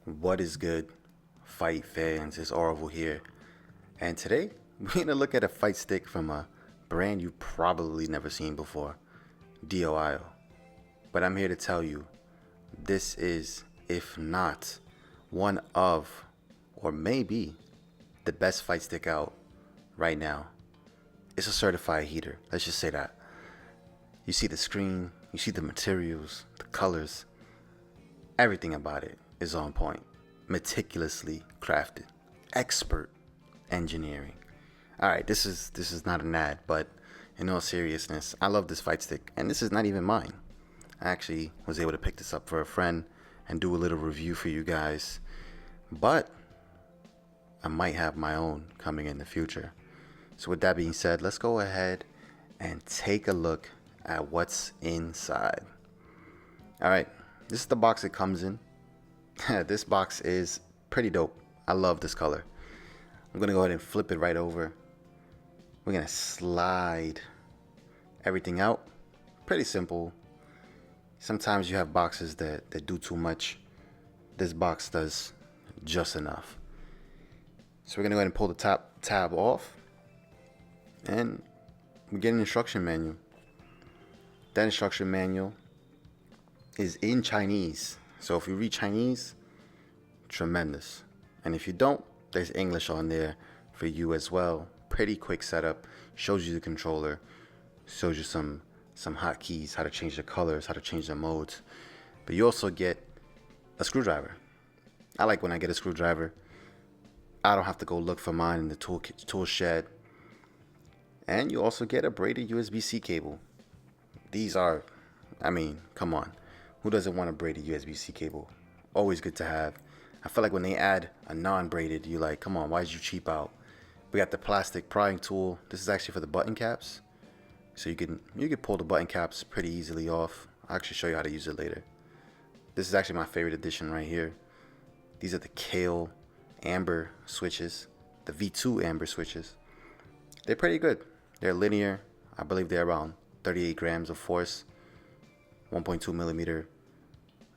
What is good, fight fans? It's Orville here, and today we're gonna look at a fight stick from a brand you've probably never seen before, DOIO. But I'm here to tell you, this is, if not one of, or maybe the best fight stick out right now. It's a certified heater. Let's just say that. You see the screen, you see the materials, the colors, everything about it is on point, meticulously crafted, expert engineering. All right, this is not an ad, but in all seriousness, I love this fight stick, and this is not even mine. I actually was able to pick this up for a friend and do a little review for you guys, but I might have my own coming in the future. So with that being said, let's go ahead and take a look at what's inside. All right, this is the box it comes in. This box is pretty dope. I love this color. I'm gonna go ahead and flip it right over. We're gonna slide everything out. Pretty simple. Sometimes you have boxes that do too much. This box does just enough. So we're gonna go ahead and pull the top tab off, and we get an instruction manual. That instruction manual is in Chinese. So if you read Chinese, tremendous. And if you don't, there's English on there for you as well. Pretty quick setup. Shows you the controller. Shows you some hotkeys, how to change the colors, how to change the modes. But you also get a screwdriver. I like when I get a screwdriver. I don't have to go look for mine in the tool shed. And you also get a braided USB-C cable. These are, I mean, come on. Who doesn't want a braided USB-C cable? Always good to have. I feel like when they add a non-braided, you're like, come on, why did you cheap out? We got the plastic prying tool. This is actually for the button caps. So you can pull the button caps pretty easily off. I'll actually show you how to use it later. This is actually my favorite edition right here. These are the Kale Amber switches, the V2 Amber switches. They're pretty good. They're linear. I believe they're around 38 grams of force, 1.2 millimeter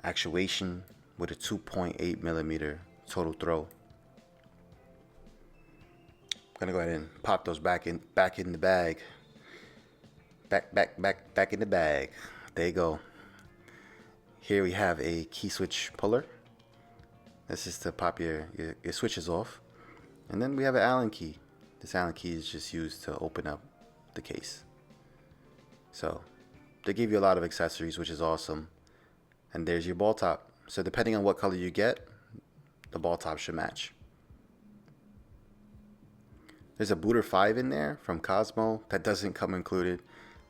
actuation with a 2.8 millimeter total throw. I'm gonna go ahead and pop those back in the bag. Back in the bag. There you go. Here we have a key switch puller. This is to pop your switches off. And then we have an Allen key. This Allen key is just used to open up the case. So they give you a lot of accessories, which is awesome. And there's your ball top. So depending on what color you get, the ball top should match. There's a Booter 5 in there from Cosmo. That doesn't come included.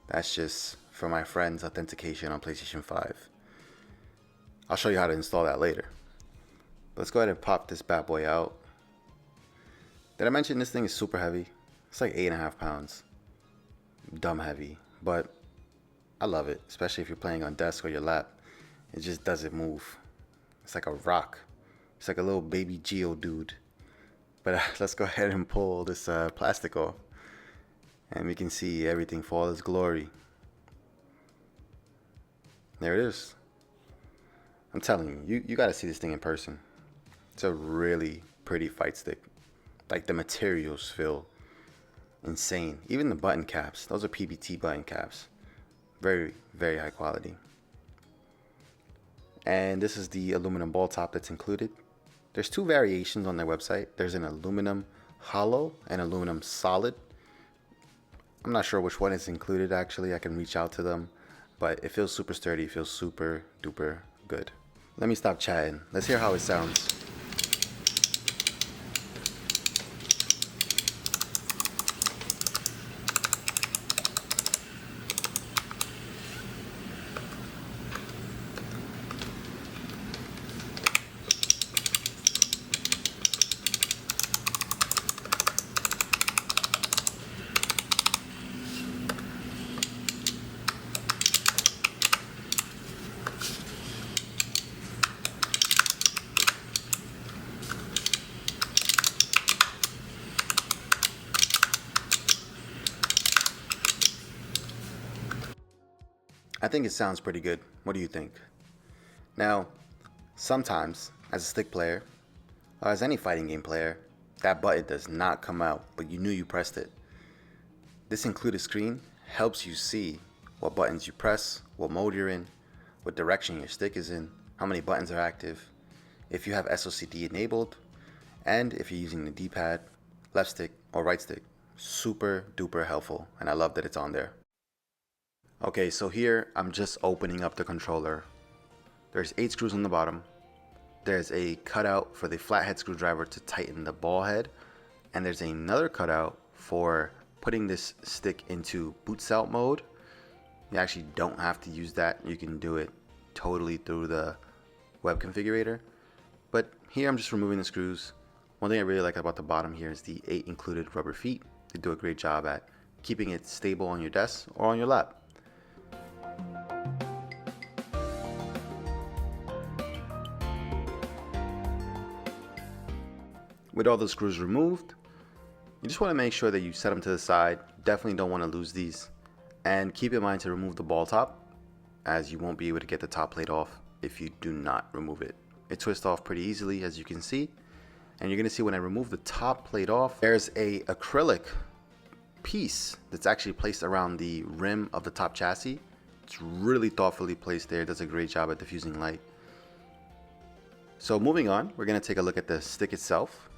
That's just for my friend's authentication on PlayStation 5. I'll show you how to install that later. Let's go ahead and pop this bad boy out. Did I mention this thing is super heavy? It's like 8.5 pounds. Dumb heavy, but I love it, especially if you're playing on desk or your lap. It just doesn't move. It's like a rock. It's like a little baby Geodude. But let's go ahead and pull this plastic off, and we can see everything for all its glory. There it is. I'm telling you, you gotta see this thing in person. It's a really pretty fight stick. Like, the materials feel insane. Even the button caps, those are PBT button caps. Very, very high quality. And this is the aluminum ball top that's included. There's two variations on their website. There's an aluminum hollow and aluminum solid. I'm not sure which one is included actually. I can reach out to them, but it feels super sturdy. It feels super duper good. Let me stop chatting. Let's hear how it sounds. I think it sounds pretty good. What do you think? Now, sometimes As a stick player, or as any fighting game player, that button does not come out, but you knew you pressed it. This included screen helps you see what buttons you press, what mode you're in, what direction your stick is in, how many buttons are active, if you have SOCD enabled, and if you're using the D-pad, left stick, or right stick. Super duper helpful, and I love that it's on there. Okay, so here I'm just opening up the controller. There's 8 screws on the bottom. There's a cutout for the flathead screwdriver to tighten the ball head, and there's another cutout for putting this stick into boots out mode. You actually don't have to use that. You can do it totally through the web configurator. But here I'm just removing the screws. One thing I really like about the bottom here is the 8 included rubber feet. They do a great job at keeping it stable on your desk or on your lap. With all the screws removed, you just want to make sure that you set them to the side. Definitely don't want to lose these. And keep in mind to remove the ball top, as you won't be able to get the top plate off if you do not remove it. It twists off pretty easily, as you can see. And you're going to see when I remove the top plate off, there's a acrylic piece that's actually placed around the rim of the top chassis. It's really thoughtfully placed there. It does a great job at diffusing light. So moving on, we're going to take a look at the stick itself.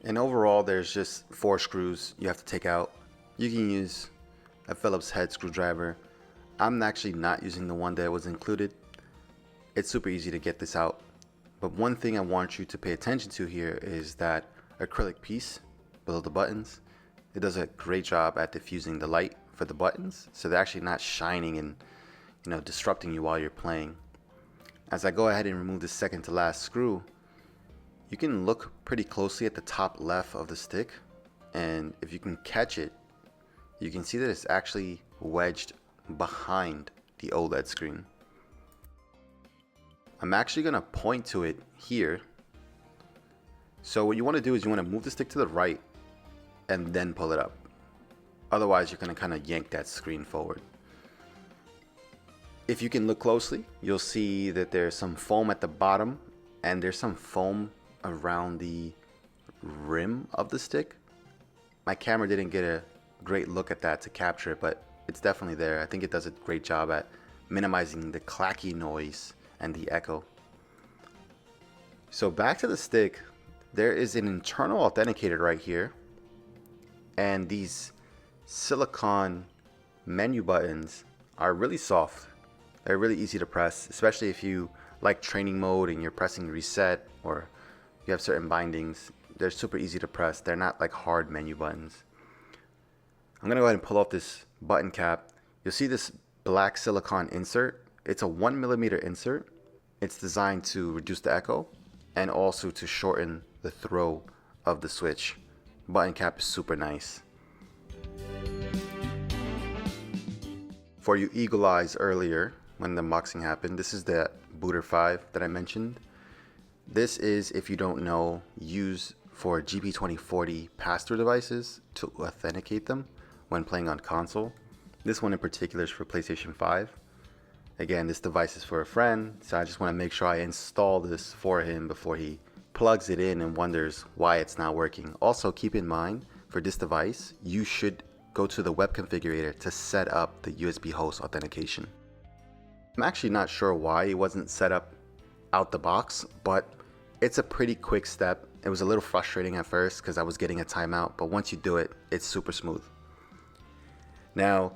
And overall, there's just 4 screws you have to take out. You can use a Phillips head screwdriver. I'm actually not using the one that was included. It's super easy to get this out. But one thing I want you to pay attention to here is that acrylic piece below the buttons. It does a great job at diffusing the light for the buttons, so they're actually not shining and disrupting you while you're playing. As I go ahead and remove the second to last screw, you can look pretty closely at the top left of the stick, and if you can catch it, you can see that it's actually wedged behind the OLED screen. I'm actually going to point to it here. So what you want to do is you want to move the stick to the right and then pull it up. Otherwise, you're going to kind of yank that screen forward. If you can look closely, you'll see that there's some foam at the bottom and there's some foam around the rim of the stick. My camera didn't get a great look at that to capture it, but it's definitely there. I think it does a great job at minimizing the clacky noise and the echo. So back to the stick, there is an internal authenticator right here, and these silicone menu buttons are really soft. They're really easy to press, especially if you like training mode and you're pressing reset or you have certain bindings. They're super easy to press. They're not like hard menu buttons. I'm gonna go ahead and pull off this button cap. You'll see this black silicone insert. It's a 1mm insert. It's designed to reduce the echo and also to shorten the throw of the switch. Button cap is super nice. For you eagle eyes earlier when the unboxing happened, this is the Booter 5 that I mentioned. This is, if you don't know, used for GP2040 pass-through devices to authenticate them when playing on console. This one in particular is for PlayStation 5. Again, this device is for a friend, so I just want to make sure I install this for him before he plugs it in and wonders why it's not working. Also, keep in mind, for this device, you should go to the web configurator to set up the USB host authentication. I'm actually not sure why it wasn't set up out the box, but it's a pretty quick step. It was a little frustrating at first because I was getting a timeout, but once you do it, it's super smooth. Now,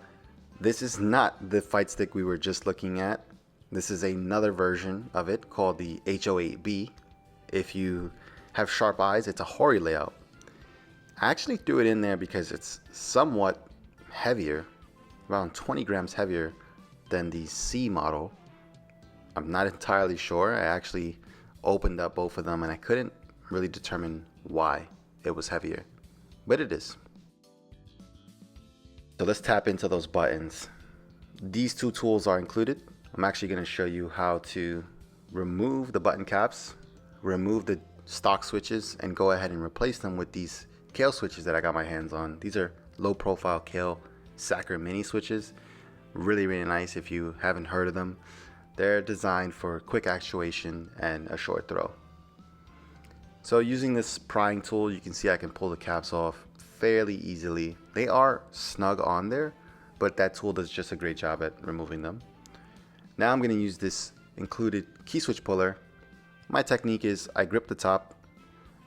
this is not the fight stick we were just looking at. This is another version of it called the H08B. If you have sharp eyes, it's a Hori layout. I actually threw it in there because it's somewhat heavier, around 20 grams heavier than the C model. I'm not entirely sure. I actually opened up both of them and I couldn't really determine why it was heavier, but it is. So let's tap into those buttons. These two tools are included. I'm actually going to show you how to remove the button caps, remove the stock switches, and go ahead and replace them with these 𝐏𝐤 switches that I got my hands on. These are low profile 𝐏𝐤 Sacker mini switches. Really, really nice if you haven't heard of them. They're designed for quick actuation and a short throw. So using this prying tool, you can see I can pull the caps off fairly easily. They are snug on there, but that tool does just a great job at removing them. Now I'm going to use this included key switch puller. My technique is I grip the top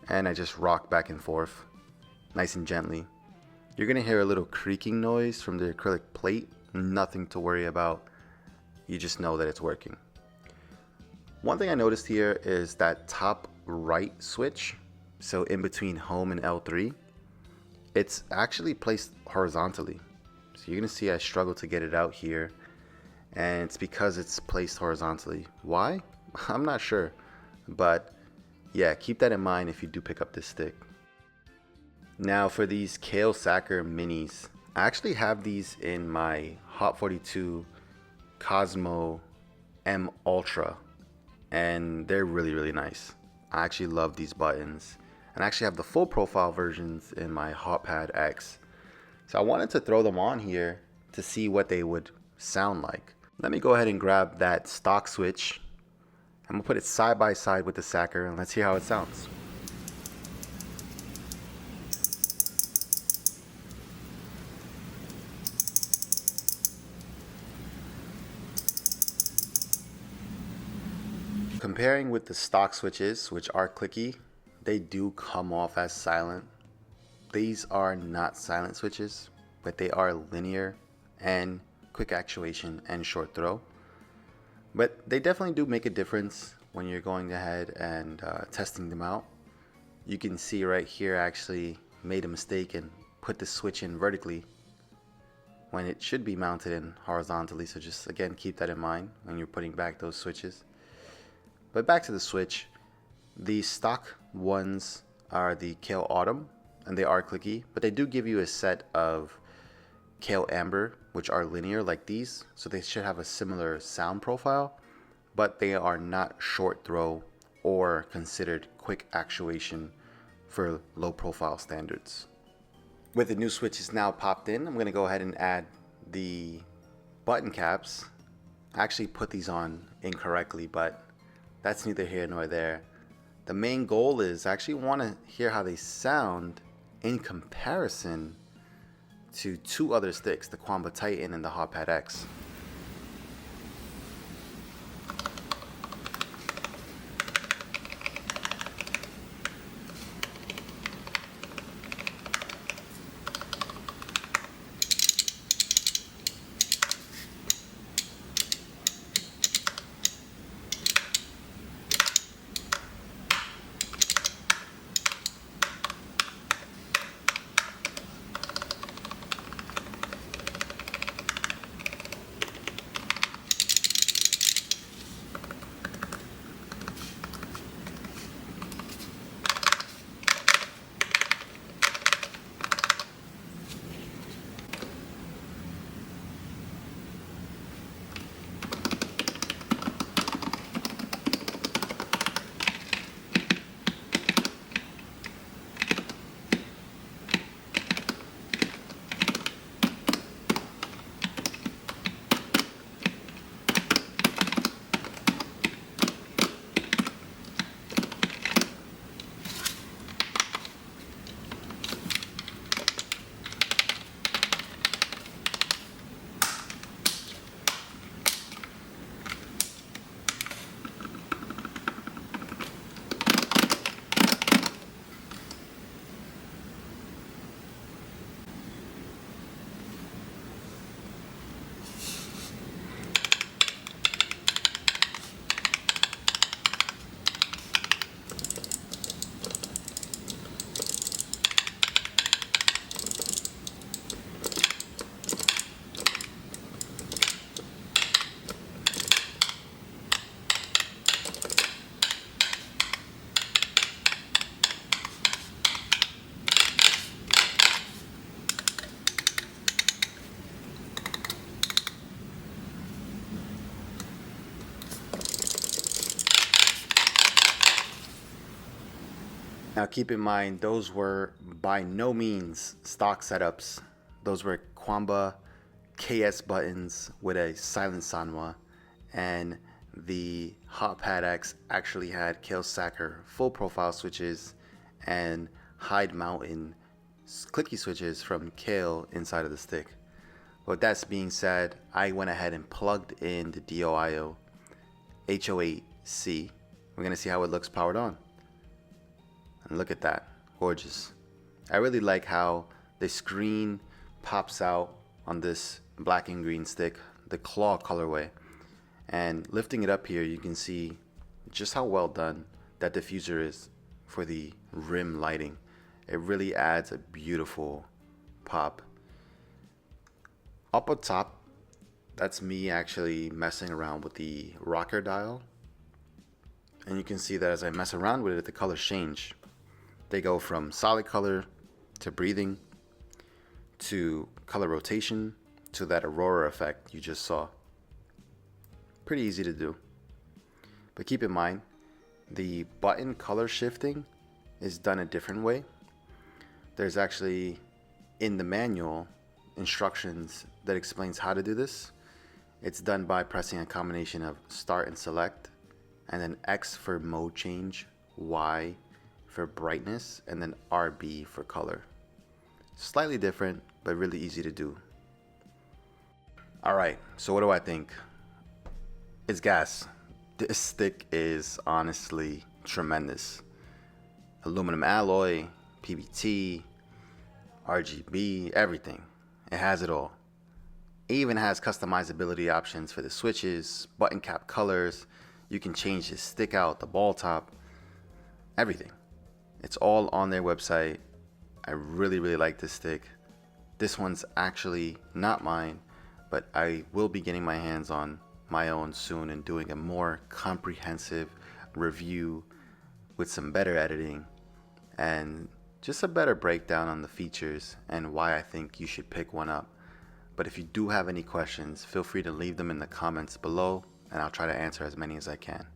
and I just rock back and forth nice and gently. You're going to hear a little creaking noise from the acrylic plate. Nothing to worry about. You just know that it's working. One thing I noticed here is that top right switch, so in between home and L3, it's actually placed horizontally. So you're going to see I struggle to get it out here, and it's because it's placed horizontally. Why? I'm not sure, but yeah, keep that in mind if you do pick up this stick. Now for these 𝐏𝐥𝐚𝐲𝐥𝐢𝐬𝐭 minis, I actually have these in my Hot 42 𝐏𝐥𝐚𝐲𝐥𝐢𝐬𝐭 Ultra, and they're really nice. I actually love these buttons, and I actually have the full profile versions in my HotPad X. So I wanted to throw them on here to see what they would sound like. Let me go ahead and grab that stock switch. I'm gonna put it side by side with the Sacker, and let's hear how it sounds. Comparing with the stock switches, which are clicky, they do come off as silent. These are not silent switches, but they are linear and quick actuation and short throw. But they definitely do make a difference when you're going ahead and testing them out. You can see right here I actually made a mistake and put the switch in vertically when it should be mounted in horizontally. So just again, keep that in mind when you're putting back those switches. But back to the switch, the stock ones are the 𝐏𝐥𝐚𝐲𝐥𝐢𝐬𝐭 Autumn, and they are clicky, but they do give you a set of 𝐏𝐥𝐴mber, which are linear like these, so they should have a similar sound profile, but they are not short throw or considered quick actuation for low profile standards. With the new switches now popped in, I'm going to go ahead and add the button caps. I actually put these on incorrectly, but that's neither here nor there. The main goal is I actually want to hear how they sound in comparison to two other sticks, the Quamba Titan and the HotPad X. Now keep in mind, those were by no means stock setups. Those were Quamba KS buttons with a silent sanwa, and the Hotpad X actually had 𝐏𝐥𝐚𝐲𝐥𝐢𝐬𝐭 full profile switches and hide mountain clicky switches from 𝐏𝐤 inside of the stick. With that being said, I went ahead and plugged in the DOIO H08C. We're gonna see how it looks powered on. And look at that, gorgeous. I really like how the screen pops out on this black and green stick, the claw colorway. And lifting it up here, you can see just how well done that diffuser is for the rim lighting. It really adds a beautiful pop. Up on top, that's me actually messing around with the rocker dial. And you can see that as I mess around with it, the colors change. They go from solid color to breathing to color rotation to that aurora effect you just saw. Pretty easy to do. But keep in mind, the button color shifting is done a different way. There's actually in the manual instructions that explains how to do this. It's done by pressing a combination of start and select, and then X for mode change, Y for brightness, and then RB for color. Slightly different, but really easy to do. Alright, so what do I think? It's gas. This stick is honestly tremendous. Aluminum alloy, PBT, RGB, everything. It has it all. It even has customizability options for the switches, button cap colors. You can change the stick out, the ball top, everything. It's all on their website. I really like this stick. This one's actually not mine, but I will be getting my hands on my own soon and doing a more comprehensive review with some better editing and just a better breakdown on the features and why I think you should pick one up. But if you do have any questions, feel free to leave them in the comments below and I'll try to answer as many as I can.